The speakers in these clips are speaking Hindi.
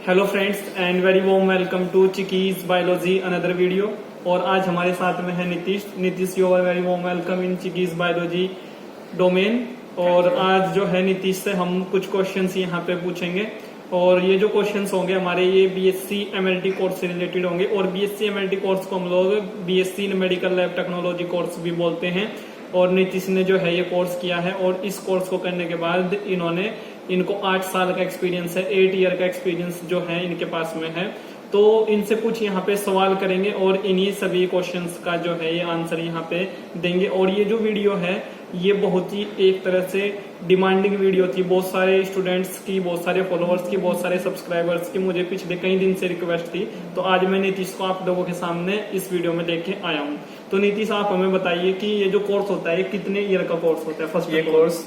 Hello friends and very warm welcome to चिकीज बायोलॉजी अनदर वीडियो। और आज हमारे साथ में है Nitish you are very warm welcome in चिकीज बायोलॉजी डोमेन। और आज जो है नीतीश से हम कुछ क्वेश्चंस यहाँ पे पूछेंगे और ये जो क्वेश्चंस होंगे हमारे ये बीएससी एमएलटी कोर्स से रिलेटेड होंगे। और बीएससी एमएलटी कोर्स को हम लोग BSc in medical lab technology course भी बोलते हैं। और नीतीश ने जो है ये कोर्स किया है और इस कोर्स को करने के बाद इनको 8 साल का एक्सपीरियंस है, 8 ईयर का एक्सपीरियंस जो है इनके पास में है। तो इनसे कुछ यहाँ पे सवाल करेंगे और इन्हीं सभी क्वेश्चंस का जो है ये आंसर यहाँ पे देंगे। और ये जो वीडियो है ये बहुत ही एक तरह से डिमांडिंग वीडियो थी, बहुत सारे स्टूडेंट्स की, बहुत सारे फॉलोअर्स की, बहुत सारे सब्सक्राइबर्स की मुझे पिछले कई दिन से रिक्वेस्ट थी। तो आज मैं नीतीश को आप लोगों के सामने इस वीडियो में लेके आया हूँ। तो नीतीश आप हमें बताइए कि ये जो कोर्स होता है ये कितने ईयर का कोर्स होता है? फर्स्ट ये कोर्स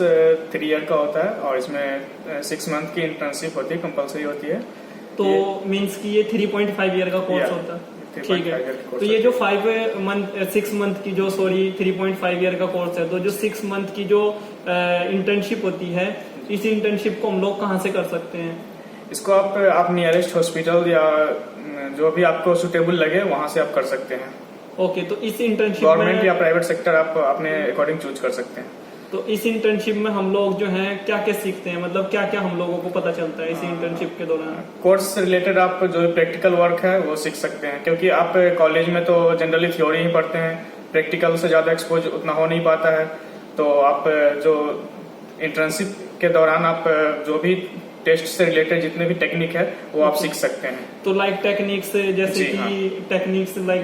3 ईयर का होता है और इसमें 6 मंथ की इंटर्नशिप होती है, कंपलसरी होती है। तो मीन्स कि ये 3.5 ईयर का कोर्स होता है। ठीक है। तो ये जो 6 मंथ की जो 3.5 ईयर का कोर्स है, तो जो 6 मंथ की जो इंटर्नशिप होती है, इस इंटर्नशिप को हम लोग कहाँ से कर सकते हैं? इसको आप नियरेस्ट हॉस्पिटल या जो भी आपको सुटेबल लगे वहां से आप कर सकते हैं। ओके। तो इस इंटर्नशिप गवर्नमेंट या प्राइवेट सेक्टर आप अपने अकॉर्डिंग चूज कर सकते हैं। तो इस इंटर्नशिप में हम लोग जो है क्या क्या सीखते हैं, मतलब क्या क्या हम लोगों को पता चलता है इस इंटर्नशिप के दौरान? कोर्स से रिलेटेड आप जो प्रैक्टिकल वर्क है वो सीख सकते हैं, क्योंकि आप कॉलेज में तो जनरली थ्योरी ही पढ़ते हैं, प्रैक्टिकल से ज्यादा एक्सपोज उतना हो नहीं पाता है। तो आप जो इंटर्नशिप के दौरान आप जो भी टेस्ट से रिलेटेड जितने भी टेक्निक है वो आप सीख सकते हैं। तो लाइक टेक्निक्स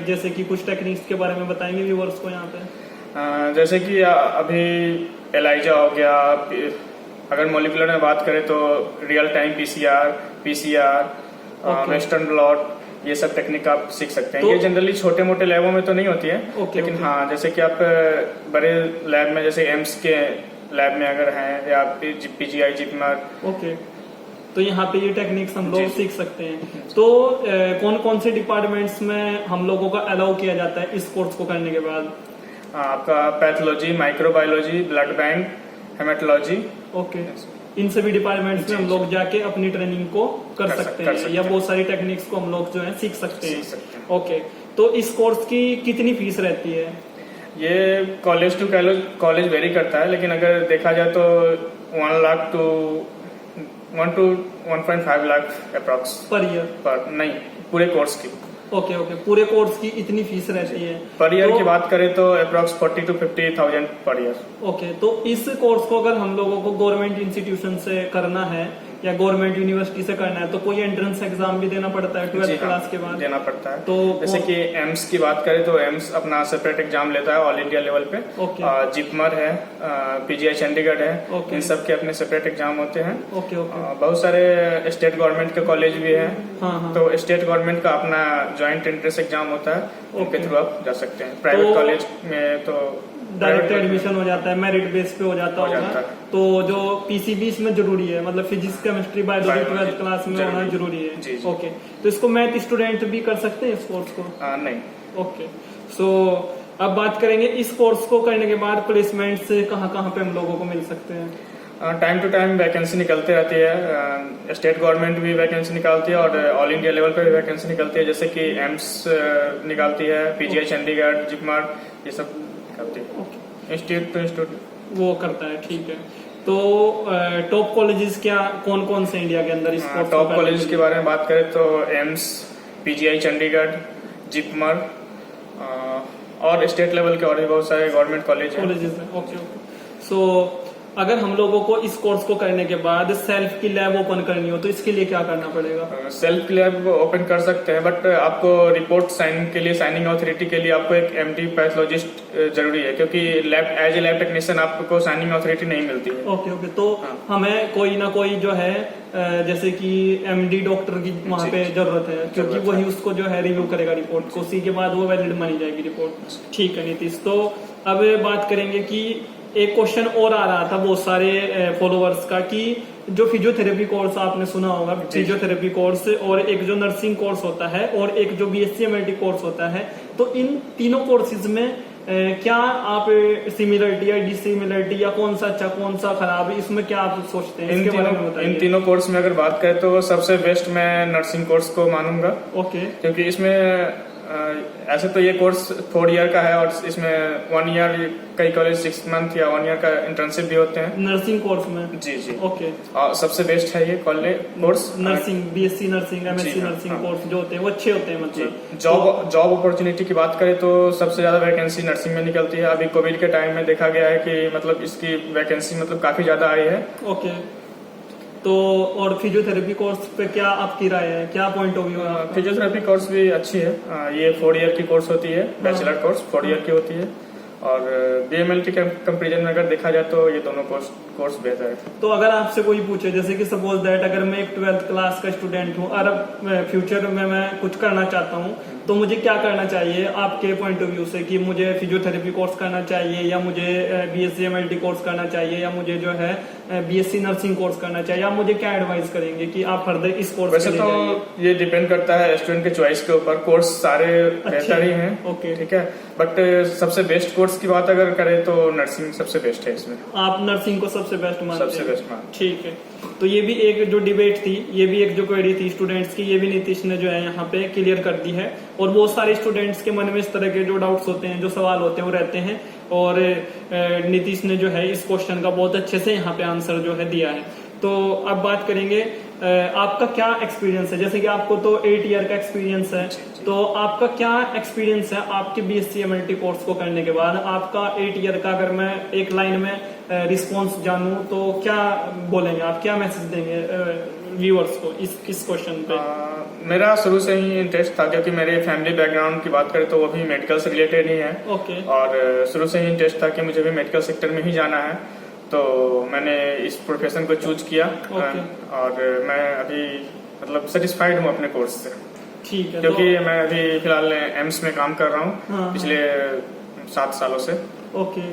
जैसे कि कुछ टेक्निक्स के बारे में बताएंगे व्यूअर्स को यहाँ पे? जैसे कि अभी एलाइजा हो गया, अगर मोलिकुलर में बात करें तो real time PCR, western blot, ये सब टेक्निक आप सीख सकते हैं। ये जनरली छोटे मोटे लैबों में तो नहीं होती है, लेकिन हाँ जैसे कि आप बड़े लैब में जैसे एम्स के लैब में अगर हैं या पीजीआई जिपमर, ओके, तो यहाँ पे ये टेक्निक्स हम लोग सीख सकते हैं। तो कौन कौन से डिपार्टमेंट्स में हम लोगों का अलाउ किया जाता है इस कोर्स को करने के बाद? आपका pathology, microbiology, blood bank, haematology. Okay. इन सभी डिपार्टमेंट्स में हम लोग जाके अपनी ट्रेनिंग को कर सकते हैं या बहुत सारी टेक्निक्स को हम लोग जो है सीख सकते हैं। ओके। तो इस कोर्स की कितनी फीस रहती है? ये कॉलेज टू कॉलेज वेरी करता है, लेकिन अगर देखा जाए तो 1 lakh to 1 to 1.5 lakh approx per year? पर नहीं, पूरे कोर्स की। ओके, पूरे कोर्स की इतनी फीस रहती है। पर ईयर की बात करें तो approx 40 to 50,000 per year. Okay. तो इस कोर्स को अगर हम लोगों को गवर्नमेंट इंस्टीट्यूशन से करना है या गवर्नमेंट यूनिवर्सिटी से करना है तो कोई एंट्रेंस एग्जाम भी देना पड़ता है 12th क्लास के बाद? देना पड़ता है। तो जैसे कि एम्स की बात करें तो एम्स अपना सेपरेट एग्जाम लेता है ऑल इंडिया लेवल पे। जिपमर है, पीजीआई चंडीगढ़ है, इन सब के अपने सेपरेट एग्जाम होते हैं। बहुत सारे स्टेट गवर्नमेंट के कॉलेज भी है, तो स्टेट गवर्नमेंट का अपना ज्वाइंट एंट्रेंस एग्जाम होता है, उनके थ्रू आप जा सकते हैं। प्राइवेट कॉलेज में तो डायरेक्ट एडमिशन हो जाता है, मेरिट बेस पे हो जाता होगा। तो जो पीसीबी इसमें जरूरी है, मतलब physics, chemistry, biology 12th class में होना जरूरी है। ओके। तो इसको मैथ स्टूडेंट भी कर सकते हैं इस कोर्स को? नहीं। ओके। सो अब बात करेंगे इस कोर्स को करने के बाद प्लेसमेंट से कहाँ पे हम लोगों को मिल सकते हैं? टाइम टू टाइम वैकेंसी निकलते रहती है, स्टेट गवर्नमेंट भी वैकेंसी निकालती है और ऑल इंडिया लेवल पे भी वैकेंसी निकलती है। जैसे कि एम्स निकालती है, पीजीआई चंडीगढ़, जिपमर, ये सब निकालती है। इंस्टीट्यूट टू इंस्टीट्यूट वो करता है। ठीक है। तो टॉप कॉलेजेस क्या कौन कौन से इंडिया के अंदर? टॉप कॉलेजेस के बारे में बात करें तो एम्स, पीजीआई चंडीगढ़, जिपमर और स्टेट लेवल के और भी बहुत सारे गवर्नमेंट कॉलेज हैं। ओके। सो अगर हम लोगों को इस कोर्स को करने के बाद सेल्फ की लैब ओपन करनी हो तो इसके लिए क्या करना पड़ेगा? सेल्फ की लैब ओपन कर सकते हैं, बट आपको रिपोर्ट साइन के लिए, साइनिंग ऑथोरिटी के लिए आपको एक एमडी पैथोलॉजिस्ट जरूरी है, क्योंकि lab as a lab technician आपको साइनिंग ऑथोरिटी नहीं मिलती है। ओके। तो हमें कोई ना कोई जो है जैसे कि एमडी डॉक्टर की वहाँ पे जरूरत है, क्योंकि वही उसको जो है रिव्यू करेगा रिपोर्ट को, उसी के बाद वो वैलिड मानी जाएगी रिपोर्ट। ठीक है नीतीश। तो अब बात करेंगे कि एक क्वेश्चन और आ रहा था बहुत सारे फॉलोअर्स का कि जो फिजियोथेरेपी कोर्स आपने सुना होगा, फिजियोथेरेपी कोर्स, और एक जो नर्सिंग कोर्स होता है और एक जो बीएससी एमएलटी कोर्स होता है, तो इन तीनों कोर्सेज में क्या आप सिमिलरिटी या डिसिमिलरिटी या कौन सा अच्छा कौन सा खराब है, इसमें क्या आप सोचते हैं? इसके बारे में बताइए। इन तीनों कोर्स में अगर बात करें तो सबसे बेस्ट मैं नर्सिंग कोर्स को मानूंगा। ओके। क्योंकि इसमें ऐसे तो ये कोर्स 4 ईयर का है और इसमें 1 ईयर कई कॉलेज 6 मंथ या 1 ईयर का इंटर्नशिप भी होते हैं नर्सिंग कोर्स में। जी जी। ओके। और सबसे बेस्ट है ये course nursing, BSc nursing, MSc हाँ, नर्सिंग हाँ। कोर्स जो होते हैं वो अच्छे होते हैं मतलब। जॉब अपॉर्चुनिटी की बात करें तो सबसे ज्यादा वैकेंसी नर्सिंग में निकलती है। अभी कोविड के टाइम में देखा गया है कि मतलब इसकी वैकेंसी मतलब काफी ज्यादा आई है। ओके। तो और फिजियोथेरेपी कोर्स पे क्या आपकी राय है, क्या पॉइंट ऑफ व्यू है? फिजियोथेरेपी कोर्स भी अच्छी है। ये 4 ईयर की कोर्स होती है, बैचलर कोर्स 4 ईयर की होती है। और बीएमएलटी के कंपेरिजन में अगर देखा जाए तो ये दोनों कोर्स बेहतर है। तो अगर आपसे कोई पूछे जैसे कि सपोज दैट अगर मैं एक 12th क्लास का स्टूडेंट हूँ और अब फ्यूचर में मैं कुछ करना चाहता हूँ तो मुझे क्या करना चाहिए आपके पॉइंट ऑफ व्यू से, कि मुझे फिजियोथेरेपी कोर्स करना चाहिए या मुझे बीएससी एमएलटी कोर्स करना चाहिए या मुझे जो है बीएससी नर्सिंग कोर्स करना चाहिए, आप मुझे क्या एडवाइस करेंगे कि आप फर्दर इस कोर्स वैसे तो ये डिपेंड करता है स्टूडेंट के चॉइस के ऊपर। कोर्स सारे बेहतर ही हैं। ओके। ठीक है, बट सबसे बेस्ट कोर्स की बात अगर करें तो नर्सिंग सबसे बेस्ट है इसमें। आप नर्सिंग को सबसे बेस्ट मानते हैं? सबसे बेस्ट मान। ठीक है। तो ये भी एक जो डिबेट थी, ये भी एक जो क्वेरी थी स्टूडेंट्स की, ये भी नीतीश ने जो है यहाँ पे क्लियर कर दी है। और बहुत सारे स्टूडेंट्स के मन में इस तरह के जो डाउट्स होते हैं, जो सवाल होते हैं वो रहते हैं, और नीतीश ने जो है इस क्वेश्चन का बहुत अच्छे से यहाँ पे आंसर जो है दिया है। तो अब बात करेंगे आपका क्या एक्सपीरियंस है, जैसे कि आपको तो 8 ईयर का एक्सपीरियंस है, तो आपका क्या एक्सपीरियंस है आपके बीएससी एमएलटी कोर्स को करने के बाद? आपका 8 ईयर का अगर मैं एक लाइन में रिस्पॉन्स जानूं तो क्या बोलेंगे आप, क्या मैसेज देंगे व्यूअर्स को इस क्वेश्चन पे? मेरा शुरू से ही इंटरेस्ट था, क्योंकि मेरे फैमिली बैकग्राउंड की बात करें तो वो भी मेडिकल से रिलेटेड ही है। ओके। और शुरू से ही इंटरेस्ट था कि मुझे भी मेडिकल सेक्टर में ही जाना है, तो मैंने इस प्रोफेशन को चूज किया। और मैं अभी मतलब सेटिस्फाइड हूँ अपने कोर्स से। ठीक है। क्योंकि मैं अभी फिलहाल एम्स में काम कर रहा हूँ पिछले 7 सालों से। ओके।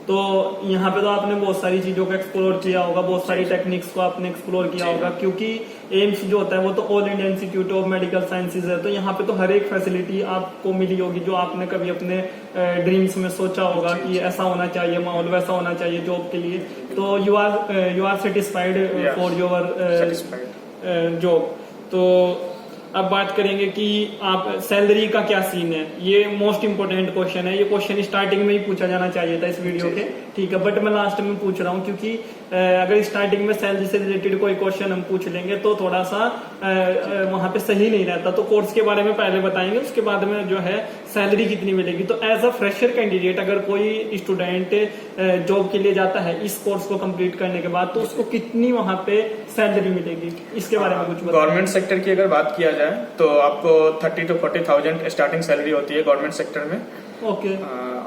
तो यहाँ पे तो आपने बहुत सारी चीजों को एक्सप्लोर किया होगा, बहुत सारी टेक्निक्स को आपने एक्सप्लोर किया होगा, क्योंकि एम्स जो होता है वो तो all India institute of medical sciences है। तो यहाँ पे तो हर एक फैसिलिटी आपको मिली होगी जो आपने कभी अपने ड्रीम्स में सोचा होगा कि ऐसा होना चाहिए माहौल, वैसा होना चाहिए जॉब के लिए। तो you are satisfied for your job. तो अब बात करेंगे कि आप सैलरी का क्या सीन है। ये मोस्ट इम्पोर्टेंट क्वेश्चन है, ये क्वेश्चन स्टार्टिंग में ही पूछा जाना चाहिए था इस वीडियो के, ठीक है, बट मैं लास्ट में पूछ रहा हूँ क्योंकि अगर स्टार्टिंग में सैलरी से रिलेटेड कोई क्वेश्चन हम पूछ लेंगे तो थोड़ा सा वहां पे सही नहीं रहता। तो कोर्स के बारे में पहले बताएंगे, उसके बाद में जो है सैलरी कितनी मिलेगी। तो एज अ फ्रेशर कैंडिडेट अगर कोई स्टूडेंट जॉब के लिए जाता है इस कोर्स को कंप्लीट करने के बाद, तो उसको कितनी वहां पे सैलरी मिलेगी, इसके बारे में कुछ बताइए। गवर्नमेंट सेक्टर की अगर बात किया जाए तो आपको 30 to 40,000 स्टार्टिंग सैलरी होती है गवर्नमेंट सेक्टर में। ओके।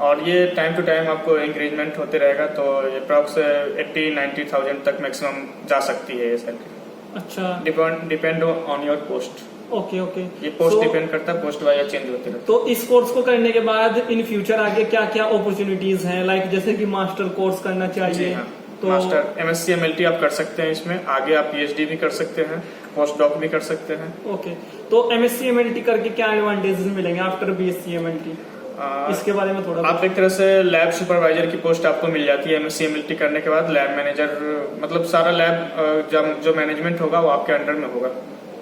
और ये टाइम टू टाइम आपको इंक्रीजमेंट होते रहेगा, तो ये अप्रॉक्स 80-90,000 तक मैक्सिमम जा सकती है ये सैलरी। अच्छा। Depend on your post. Okay okay. ये पोस्ट डिपेंड करता है, पोस्ट वाइज चेंज होते रहते। तो इस कोर्स को करने के बाद इन फ्यूचर आगे क्या क्या अपॉर्चुनिटीज हैं, लाइक जैसे कि मास्टर कोर्स करना चाहिए? हाँ। तो मास्टर एमएससी एमएलटी आप कर सकते हैं, इसमें आगे आप पीएचडी भी कर सकते हैं, पोस्ट डॉक भी कर सकते हैं। ओके। तो एमएससी एमएलटी करके क्या एडवांटेजेस मिलेंगे आफ्टर बीएससी एमएलटी, इसके बारे में थोड़ा आप एक तरह से लैब सुपरवाइजर की पोस्ट आपको मिल जाती है एमएससी एमएलटी करने के बाद। लैब मैनेजर मतलब सारा लैब जो मैनेजमेंट होगा वो आपके अंडर में होगा।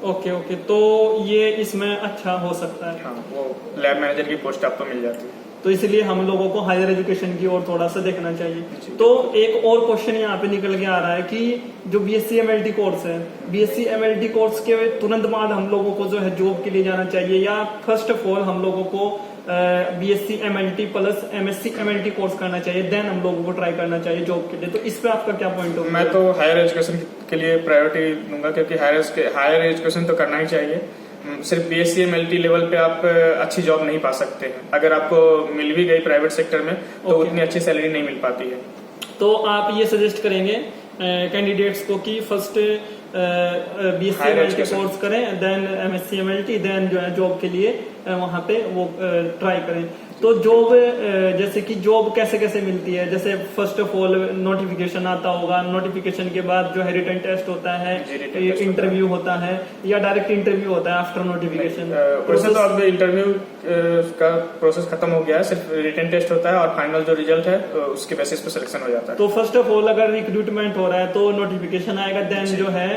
Okay okay. तो ये इसमें अच्छा हो सकता है। हाँ, वो लैब मैनेजर की पोस्ट आपको मिल जाती है। तो इसलिए हम लोगों को हायर एजुकेशन की ओर थोड़ा सा देखना चाहिए। तो एक और क्वेश्चन यहाँ पे निकल के आ रहा है कि जो बीएससी एमएलटी कोर्स है, बीएससी एमएलटी कोर्स के तुरंत बाद हम लोगों को जो है जॉब के लिए जाना चाहिए, या फर्स्ट ऑफ ऑल हम लोगों को BSc MLT plus MSc MLT course करना चाहिए, देन हम लोगों को ट्राई करना चाहिए जॉब के लिए? तो इस पे आपका क्या पॉइंट होगा? मैं तो हायर एजुकेशन के लिए प्रायोरिटी दूंगा, क्योंकि हायर एजुकेशन तो करना ही चाहिए। सिर्फ बीएससी एमएलटी लेवल पे आप अच्छी जॉब नहीं पा सकते हैं। अगर आपको मिल भी गई प्राइवेट सेक्टर में तो उतनी अच्छी सैलरी नहीं मिल पाती है। तो आप ये सजेस्ट करेंगे कैंडिडेट्स को कि फर्स्ट बीएससी एमएलटी कोर्स करें, देन एमएससी एमएलटी, देन जो है जॉब के लिए वहां पे वो ट्राई करें। तो जॉब जैसे कि जॉब कैसे कैसे मिलती है, जैसे फर्स्ट ऑफ ऑल नोटिफिकेशन आता होगा, नोटिफिकेशन के बाद जो है रिटन टेस्ट होता है, इंटरव्यू होता है, या डायरेक्ट इंटरव्यू होता है आफ्टर नोटिफिकेशन? प्रोसेस तो अब इंटरव्यू का प्रोसेस खत्म हो गया है, सिर्फ रिटन टेस्ट होता है और फाइनल जो रिजल्ट है उसके बेसिस पे सिलेक्शन हो जाता है। तो फर्स्ट ऑफ ऑल अगर रिक्रूटमेंट हो रहा है तो नोटिफिकेशन आएगा, देन जो है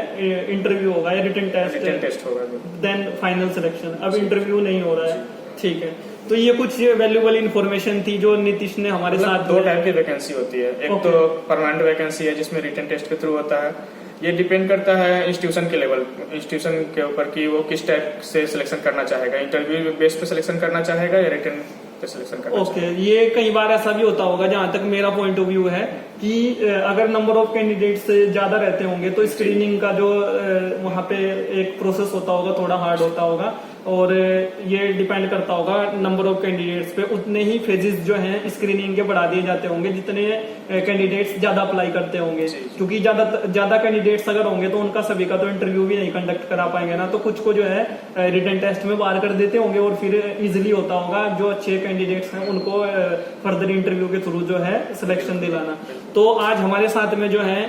इंटरव्यू होगा या रिटन टेस्ट होगा, देन फाइनल सिलेक्शन। अब इंटरव्यू नहीं हो रहा है, ठीक है। तो ये कुछ वैल्यूएबल इंफॉर्मेशन थी जो नीतीश ने हमारे साथ। दो टाइप की वैकेंसी होती है, एक तो परमानेंट वैकेंसी है जिसमें रिटन टेस्ट के थ्रू होता है। ये डिपेंड करता है इंस्टीट्यूशन के लेवल, इंस्टीट्यूशन के ऊपर कि वो किस टाइप से सिलेक्शन करना चाहेगा, इंटरव्यू बेस पे सिलेक्शन करना चाहेगा या रिटन पे सिलेक्शन करना चाहेगा। ये कई बार ऐसा भी होता होगा, जहां तक मेरा पॉइंट ऑफ व्यू है, कि अगर नंबर ऑफ कैंडिडेट्स ज्यादा रहते होंगे तो स्क्रीनिंग का जो वहां पे एक प्रोसेस होता होगा थोड़ा हार्ड होता होगा, और ये डिपेंड करता होगा नंबर ऑफ कैंडिडेट्स पे। उतने ही फेजेस जो हैं स्क्रीनिंग के बढ़ा दिए जाते होंगे जितने कैंडिडेट्स ज्यादा अप्लाई करते होंगे, क्योंकि ज्यादा कैंडिडेट्स अगर होंगे तो उनका सभी का तो इंटरव्यू भी नहीं कंडक्ट करा पाएंगे ना, तो कुछ को जो है रिटन टेस्ट में बाहर कर देते होंगे और फिर इजिली होता होगा जो अच्छे कैंडिडेट्स हैं उनको फर्दर इंटरव्यू के थ्रू जो है सिलेक्शन दिलाना। तो आज हमारे साथ में जो है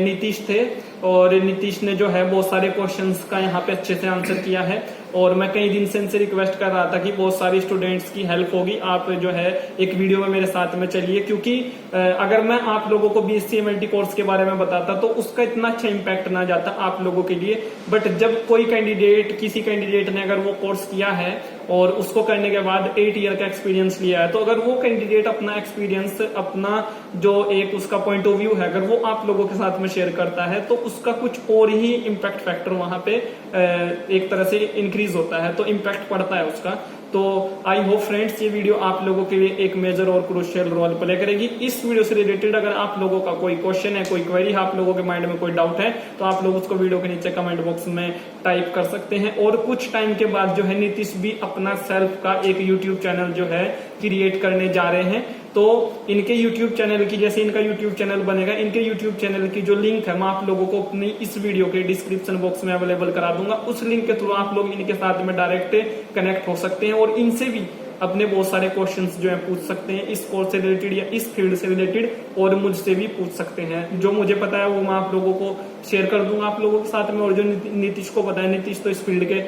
नीतीश थे, और नीतीश ने जो है बहुत सारे क्वेश्चंस का यहाँ पे अच्छे से आंसर किया है, और मैं कई दिन से इनसे रिक्वेस्ट कर रहा था कि बहुत सारी स्टूडेंट्स की हेल्प होगी, आप जो है एक वीडियो में मेरे साथ में चलिए, क्योंकि अगर मैं आप लोगों को BSc MLT कोर्स के बारे में बताता तो उसका इतना अच्छा इम्पैक्ट ना जाता आप लोगों के लिए। बट जब कोई कैंडिडेट, किसी कैंडिडेट ने अगर वो कोर्स किया है और उसको करने के बाद 8 ईयर का एक्सपीरियंस लिया है, तो अगर वो कैंडिडेट अपना एक्सपीरियंस, अपना जो एक उसका पॉइंट ऑफ व्यू है, अगर वो आप लोगों के साथ में शेयर करता है तो उसका कुछ और ही इम्पैक्ट फैक्टर वहां पे एक तरह से इंक्रीज होता है, तो इम्पैक्ट पड़ता है उसका। तो आई होप फ्रेंड्स ये वीडियो आप लोगों के लिए एक मेजर और क्रूशियल रोल प्ले करेगी। इस वीडियो से रिलेटेड अगर आप लोगों का कोई क्वेश्चन है, कोई क्वेरी है, आप लोगों के माइंड में कोई डाउट है, तो आप लोग उसको वीडियो के नीचे कमेंट बॉक्स में टाइप कर सकते हैं। और कुछ टाइम के बाद जो है नीतीश भी अपना सेल्फ का एक यूट्यूब चैनल जो है क्रिएट करने जा रहे हैं। तो इनके YouTube चैनल की, जैसे इनका YouTube चैनल बनेगा, इनके YouTube चैनल की जो लिंक है मैं आप लोगों को अपनी इस वीडियो के डिस्क्रिप्शन बॉक्स में अवेलेबल करा दूंगा। उस लिंक के थ्रू आप लोग इनके साथ में डायरेक्ट कनेक्ट हो सकते हैं और इनसे भी अपने बहुत सारे क्वेश्चंस जो है पूछ सकते हैं इस कोर्स से रिलेटेड या इस फील्ड से रिलेटेड, और मुझसे भी पूछ सकते हैं। जो मुझे पता है वो मैं आप लोगों को शेयर कर दूंगा आप लोगों के साथ में, और जो नीतीश को पता है, नीतीश तो इस फील्ड के